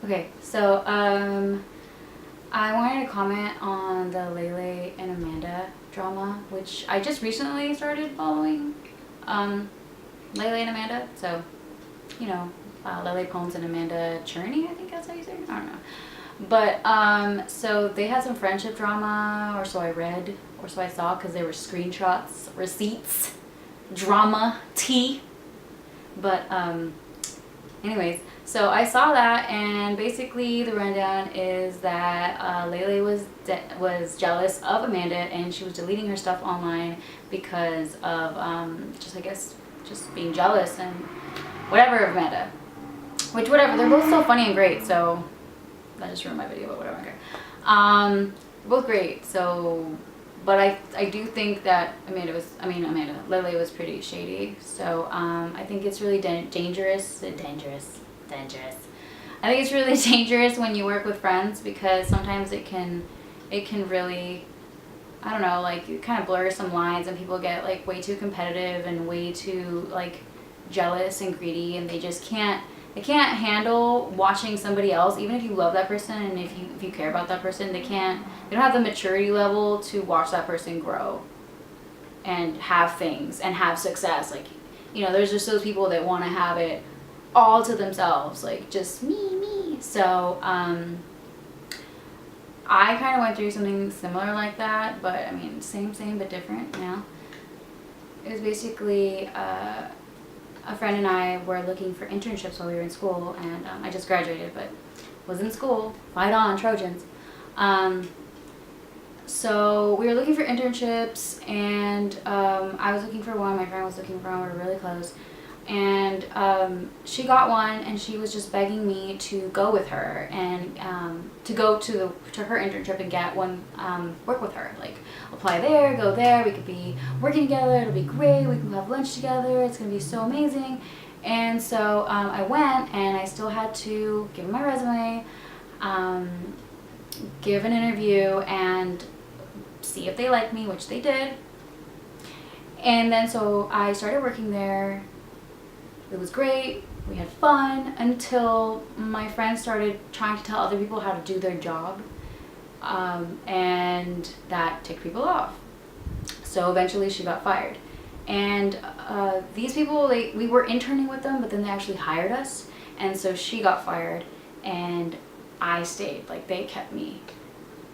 Okay, so I wanted to comment on the Lele and Amanda drama, which I just recently started following. Lele and Amanda, so Lele Pons and Amanda Cerny, I think that's how you say it. I don't know. But so they had some friendship drama, or so I read, or so I saw, because there were screenshots, receipts, drama, tea. But anyways, so I saw that, and basically the rundown is that Lele was jealous of Amanda, and she was deleting her stuff online because of just being jealous and whatever of Amanda. Which, whatever, they're both so funny and great, so that just ruined my video, but whatever, I don't care. Both great, so, but I do think that Lele was pretty shady, so I think it's really dangerous. I think it's really dangerous when you work with friends, because sometimes it can really, I don't know, like, you kind of blur some lines, and people get like way too competitive and way too like jealous and greedy, and they can't handle watching somebody else, even if you love that person and if you care about that person. They don't have the maturity level to watch that person grow and have things and have success. Like, there's just those people that want to have it all to themselves, like just me. So I kind of went through something similar like that, but I mean, same but different. It was basically a friend and I were looking for internships while we were in school, and I just graduated, but was in school. Fight on, Trojans. So we were looking for internships, and I was looking for one, my friend was looking for one, we were really close. And she got one, and she was just begging me to go with her and to go to her internship and get one, work with her, like apply there, go there, we could be working together, it'll be great, we can have lunch together, it's gonna be so amazing. And so I went, and I still had to give my resume, give an interview, and see if they liked me, which they did. And then so I started working there. It was great, we had fun, until my friend started trying to tell other people how to do their job, and that ticked people off. So eventually she got fired. And these people, we were interning with them, but then they actually hired us, and so she got fired, and I stayed, like they kept me.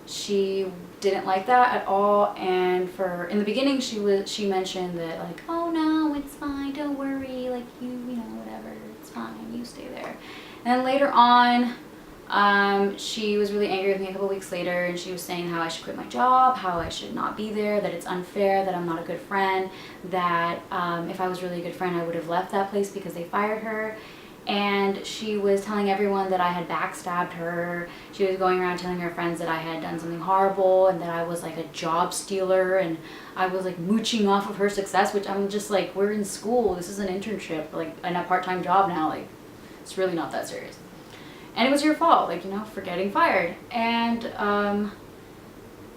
She didn't like that at all, and in the beginning she mentioned that, like, oh no, it's fine, don't worry, like whatever, it's fine, you stay there. And then later on, she was really angry with me a couple weeks later, and she was saying how I should quit my job, how I should not be there, that it's unfair, that I'm not a good friend, that if I was really a good friend I would have left that place because they fired her. And she was telling everyone that I had backstabbed her. She was going around telling her friends that I had done something horrible, and that I was like a job stealer, and I was like mooching off of her success, which I'm just like, we're in school, this is an internship, like, and a part-time job now, like, it's really not that serious. And it was your fault, like, for getting fired. And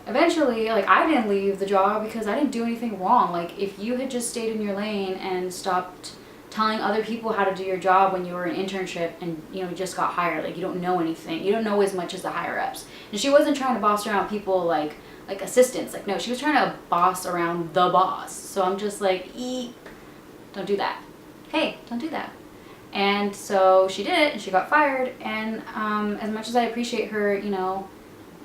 eventually, like, I didn't leave the job because I didn't do anything wrong. Like, if you had just stayed in your lane and stopped telling other people how to do your job when you were in internship and just got hired, like, you don't know anything, you don't know as much as the higher ups. And she wasn't trying to boss around people like assistants, like, no, she was trying to boss around the boss. So I'm just like, don't do that, hey, don't do that. And so she did it, and she got fired. And as much as I appreciate her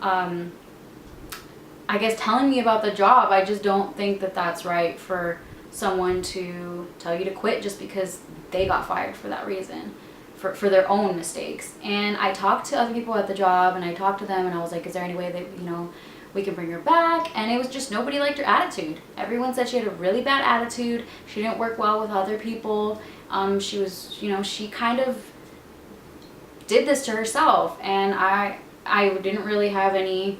I guess telling me about the job, I just don't think that that's right for someone to tell you to quit just because they got fired for that reason, for their own mistakes. And I talked to other people at the job, and I talked to them, and I was like, is there any way that we can bring her back? And it was just, nobody liked her attitude. Everyone said she had a really bad attitude, she didn't work well with other people. She was, she kind of did this to herself, and I didn't really have any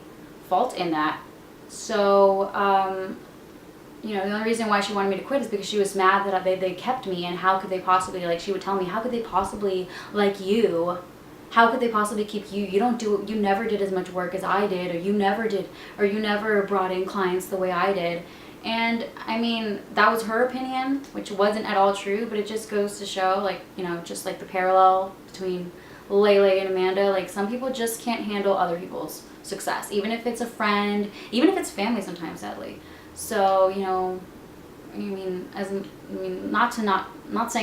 fault in that. So the only reason why she wanted me to quit is because she was mad that they kept me, and how could they possibly, like, she would tell me, how could they possibly like you? How could they possibly keep you? You never did as much work as I did, or you never brought in clients the way I did. And I mean, that was her opinion, which wasn't at all true, but it just goes to show, like, just like the parallel between Lele and Amanda. Like, some people just can't handle other people's success, even if it's a friend, even if it's family sometimes, sadly. So, you know, not saying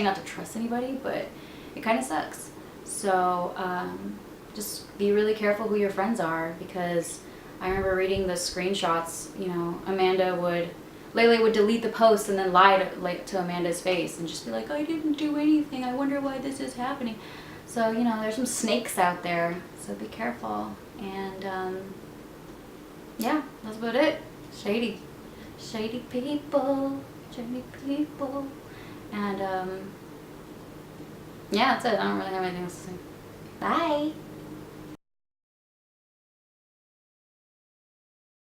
not to trust anybody, but it kind of sucks. So, just be really careful who your friends are, because I remember reading the screenshots. You know, Lele would delete the post and then lie to Amanda's face and just be like, I didn't do anything. I wonder why this is happening. So, you know, there's some snakes out there. So be careful. And, yeah, that's about it. Shady people. And, yeah, that's it. I don't really have anything else to say. Bye.